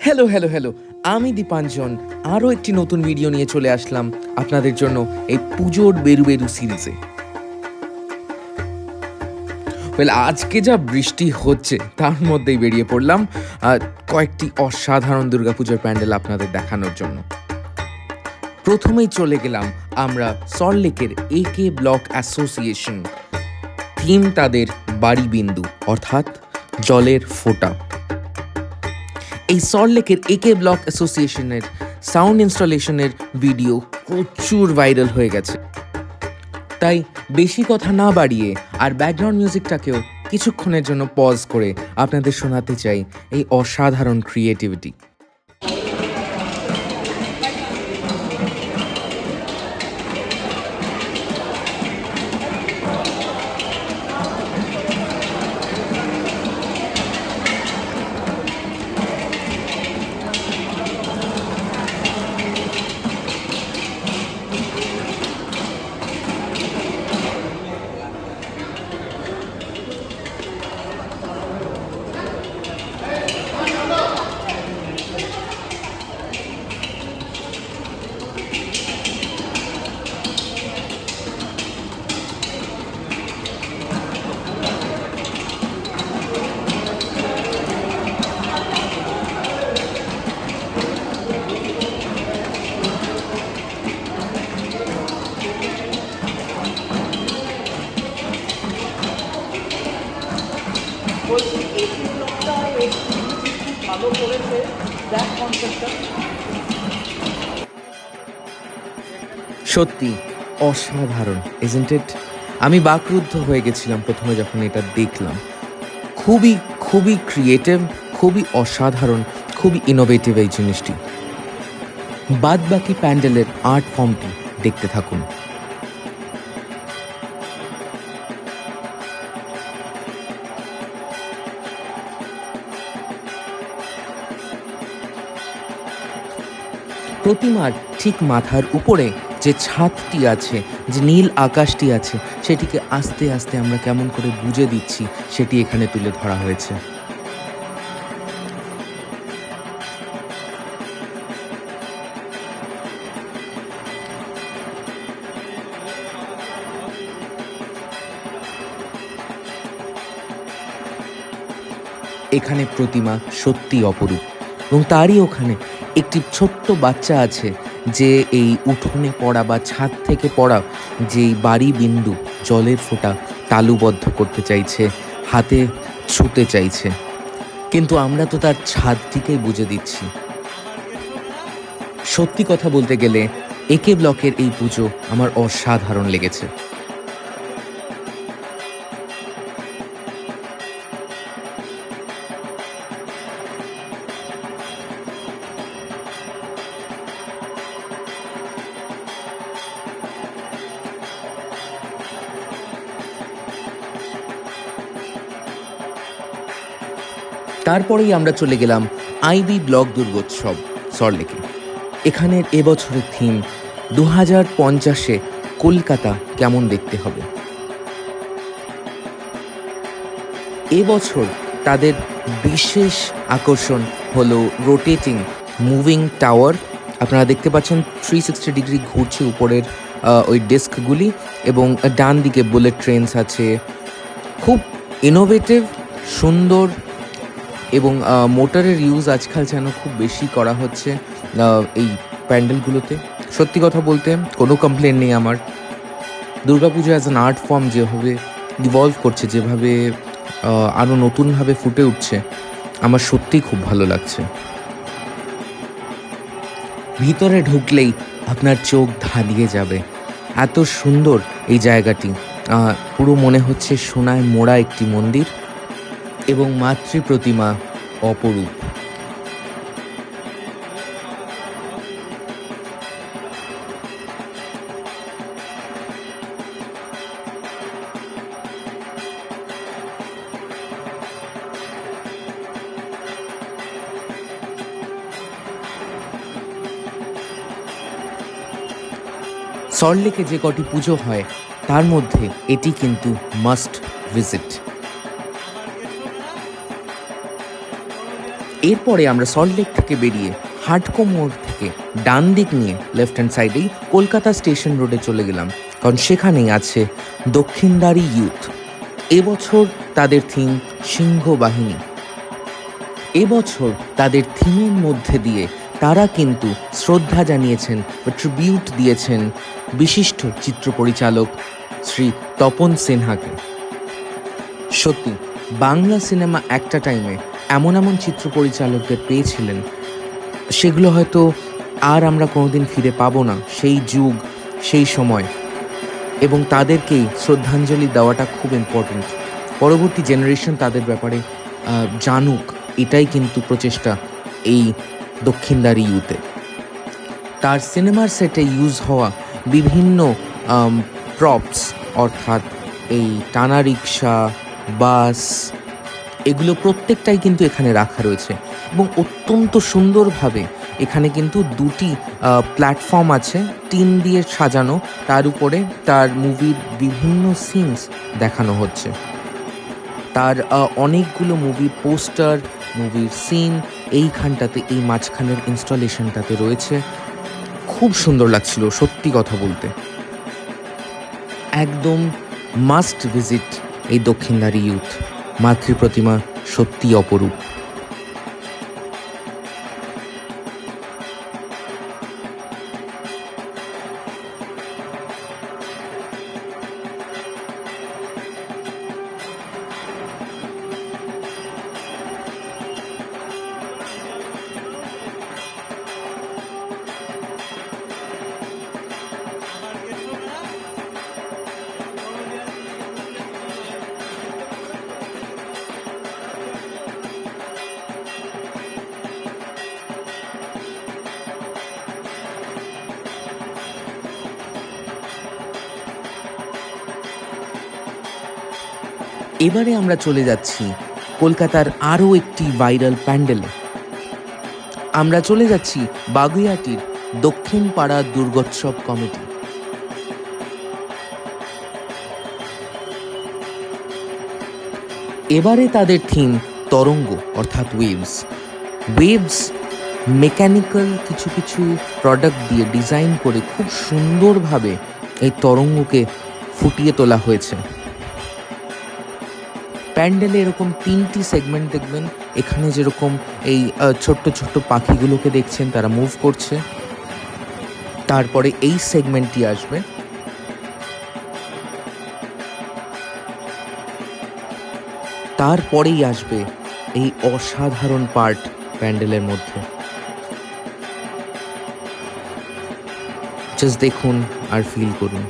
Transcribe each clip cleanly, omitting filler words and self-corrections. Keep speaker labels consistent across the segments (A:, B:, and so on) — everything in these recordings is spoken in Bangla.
A: হ্যালো হ্যালো হ্যালো, আমি দীপাঞ্জন আরও একটি নতুন ভিডিও নিয়ে চলে আসলাম আপনাদের জন্য এই পুজোর বেরু বেরু সিরিজে। আজকে যা বৃষ্টি হচ্ছে তার মধ্যেই বেরিয়ে পড়লাম কয়েকটি অসাধারণ দুর্গাপুজোর প্যান্ডেল আপনাদের দেখানোর জন্য। প্রথমেই চলে গেলাম আমরা সল্টলেকের একে ব্লক অ্যাসোসিয়েশন। থিম তাদের বাড়ি বিন্দু, অর্থাৎ জলের ফোঁটা। এই সল্টলেকের একে ব্লক অ্যাসোসিয়েশনের সাউন্ড ইনস্টলেশনের ভিডিও প্রচুর ভাইরাল হয়ে গেছে, তাই বেশি কথা না বাড়িয়ে আর ব্যাকগ্রাউন্ড মিউজিকটাকেও কিছুক্ষণের জন্য পজ করে আপনাদের শোনাতে চাই এই অসাধারণ ক্রিয়েটিভিটি। সত্যি অসাধারণ, ইজন্ট ইট? আমি বাকরুদ্ধ হয়ে গেছিলাম প্রথমে যখন এটা দেখলাম। খুবই খুবই ক্রিয়েটিভ, খুবই অসাধারণ, খুবই ইনোভেটিভ এই জিনিসটি। বাদ বাকি প্যান্ডেলের আর্ট ফর্মটি দেখতে থাকুন। প্রতিমার ঠিক মাথার উপরে যে ছাদটি আছে, যে নীল আকাশটি আছে, সেটিকে আস্তে আস্তে আমরা কেমন করে বুঝে দিচ্ছি সেটি এখানে তুলে ধরা হয়েছে। এখানে প্রতিমা সত্যি অপরূপ, এবং তারই ওখানে একটি ছোট্ট বাচ্চা আছে যে এই উঠোনে পড়া বা ছাদ থেকে পড়া যেই বাড়ি বিন্দু জলের ফোঁটা তালুবদ্ধ করতে চাইছে, হাতে ছুঁতে চাইছে, কিন্তু আমরা তো তার ছাদটিকেই বুঝে দিচ্ছি। সত্যি কথা বলতে গেলে একে ব্লকের এই পুজো আমার অসাধারণ লেগেছে। তারপরেই আমরা চলে গেলাম আইবি ব্লক দুর্গোৎসব সল্টলেকে। এখানের এবছরের থিম 2050-এ কলকাতা কেমন দেখতে হবে। এবছর তাদের বিশেষ আকর্ষণ হলো রোটেটিং মুভিং টাওয়ার। আপনারা দেখতে পাচ্ছেন 360 ডিগ্রি ঘুরছে উপরের ওই ডেস্কগুলি, এবং ডান দিকে বুলেট ট্রেনস আছে। খুব ইনোভেটিভ, সুন্দর, এবং মোটরের ইউজ আজকাল যেন খুব বেশি করা হচ্ছে এই প্যান্ডেলগুলোতে। সত্যি কথা বলতে কোনো কমপ্লেন নেই আমার। Durga Puja as an art form যেভাবে ইভলভ করছে, যেভাবে আরও নতুনভাবে ফুটে উঠছে, আমার সত্যিই খুব ভালো লাগছে। ভিতরে ঢুকলেই আপনার চোখ ধাঁধিয়ে যাবে, এত সুন্দর এই জায়গাটি। পুরো মনে হচ্ছে সোনায় মোড়া একটি মন্দির, এবং মাতৃ প্রতিমা অপরূপ। সল্টলেকে যে কটি পুজো হয় তার মধ্যে এটি কিন্তু মাস্ট ভিজিট। এরপরে আমরা সল্টলেক থেকে বেরিয়ে হাটকো মোড় থেকে ডান দিক নিয়ে লেফট হ্যান্ড সাইডেই কলকাতা স্টেশন রোডে চলে গেলাম, কারণ সেখানেই আছে দক্ষিণদারি ইউথ। এবছর তাদের থিম সিংহ বাহিনী। এবছর তাদের থিমের মধ্যে দিয়ে তারা কিন্তু শ্রদ্ধা জানিয়েছেন বা ট্রিবিউট দিয়েছেন বিশিষ্ট চিত্র পরিচালক শ্রী তপন সিনহাকে। সত্যি বাংলা সিনেমা একটা টাইমে এমন এমন চিত্র পরিচালকদের পেয়েছিলেন, সেগুলো হয়তো আর আমরা কোনোদিন ফিরে পাবো না, সেই যুগ সেই সময়, এবং তাদেরকেই শ্রদ্ধাঞ্জলি দেওয়াটা খুব ইম্পর্টেন্ট। পরবর্তী জেনারেশন তাদের ব্যাপারে জানুক, এটাই কিন্তু প্রচেষ্টা এই দক্ষিণদারি ইউতে। তার সিনেমার সেটে ইউজ হওয়া বিভিন্ন প্রপস, অর্থাৎ এই টানা রিক্সা, বাস, এগুলো প্রত্যেকটাই কিন্তু এখানে রাখা রয়েছে এবং অত্যন্ত সুন্দরভাবে এখানে কিন্তু দুটি প্ল্যাটফর্ম আছে টিন দিয়ে সাজানো, তার উপরে তার মুভির বিভিন্ন সিনস দেখানো হচ্ছে। তার অনেকগুলো মুভির পোস্টার, মুভির সিন এইখানটাতে, এই মাঝখানের ইনস্টলেশনটাতে রয়েছে। খুব সুন্দর লাগছিল সত্যি কথা বলতে। একদম মাস্ট ভিজিট এই দক্ষিণদারি ইউথ। মাতৃ প্রতিমা সত্যি অপরূপ। এবারে আমরা চলে যাচ্ছি কলকাতার আরও একটি ভাইরাল প্যান্ডেলে। আমরা চলে যাচ্ছি বাগুইআটির দক্ষিণ পাড়া দুর্গোৎসব কমিটি। এবারে তাদের থিম তরঙ্গ, অর্থাৎ ওয়েভস মেকানিক্যাল কিছু কিছু প্রোডাক্ট দিয়ে ডিজাইন করে খুব সুন্দরভাবে এই তরঙ্গকে ফুটিয়ে তোলা হয়েছে। প্যান্ডেলে এরকম 3টি সেগমেন্ট দেখবেন। এখানে যেরকম এই ছোট্ট ছোট্ট পাখিগুলোকে দেখছেন, তারা মুভ করছে। তারপরে এই সেগমেন্টটি আসবে, তারপরেই আসবে এই অসাধারণ পার্ট প্যান্ডেলের মধ্যে। জাস্ট দেখুন আর ফিল করুন।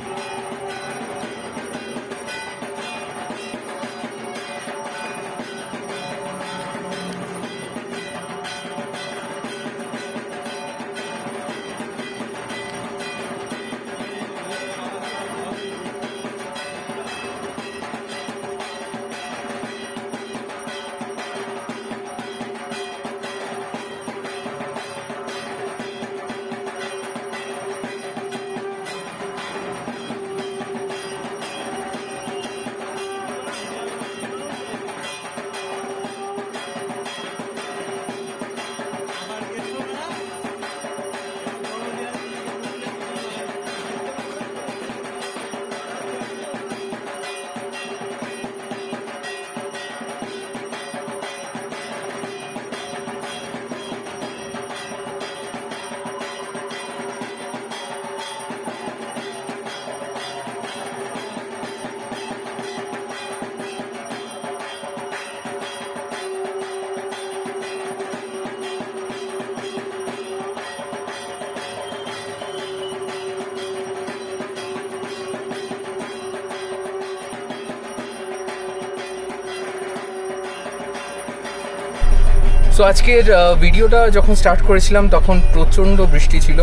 B: সো আজকের ভিডিওটা যখন স্টার্ট করেছিলাম তখন প্রচণ্ড বৃষ্টি ছিল।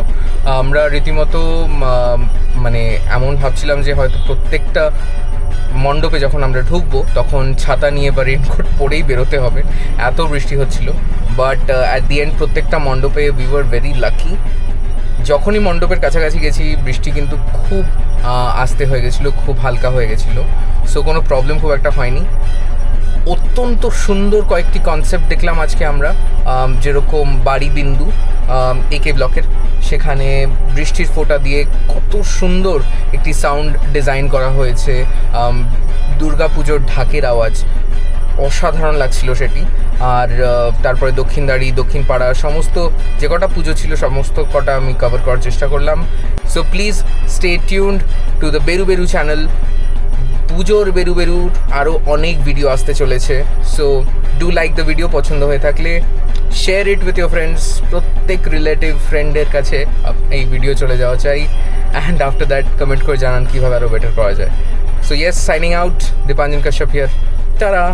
B: আমরা রীতিমতো মানে এমন ভাবছিলাম যে হয়তো প্রত্যেকটা মণ্ডপে যখন আমরা ঢুকবো তখন ছাতা নিয়ে বা রেনকোট পরেই বেরোতে হবে, এত বৃষ্টি হচ্ছিল। বাট অ্যাট দি এন্ড প্রত্যেকটা মণ্ডপে উই ওয়ার ভেরি লাকি। যখনই মণ্ডপের কাছাকাছি গেছি বৃষ্টি কিন্তু খুব আস্তে হয়ে গেছিলো, খুব হালকা হয়ে গেছিলো। সো কোনো প্রবলেম খুব একটা হয়নি। অত্যন্ত সুন্দর কয়েকটি কনসেপ্ট দেখলাম আজকে আমরা, যেরকম বাড়ি বিন্দু একে ব্লকের, সেখানে বৃষ্টির ফোঁটা দিয়ে কত সুন্দর একটি সাউন্ড ডিজাইন করা হয়েছে, দুর্গাপুজোর ঢাকের আওয়াজ অসাধারণ লাগছিল সেটি। আর তারপরে দক্ষিণদাড়ি, দক্ষিণ পাড়া, সমস্ত যে কটা পুজো ছিল সমস্ত কটা আমি কভার করার চেষ্টা করলাম। So please stay tuned to the Beru Beru channel. পুজোর বেরুর আরও অনেক ভিডিও আসতে চলেছে। So do like the video, পছন্দ হয়ে থাকলে share it with your friends. প্রত্যেক রিলেটিভ ফ্রেন্ডের কাছে এই ভিডিও চলে যাওয়া চাই। অ্যান্ড আফটার দ্যাট কমেন্ট করে জানান কীভাবে আরও বেটার করা যায়। So yes, signing out, Dipanjan Kashyap here. Tata.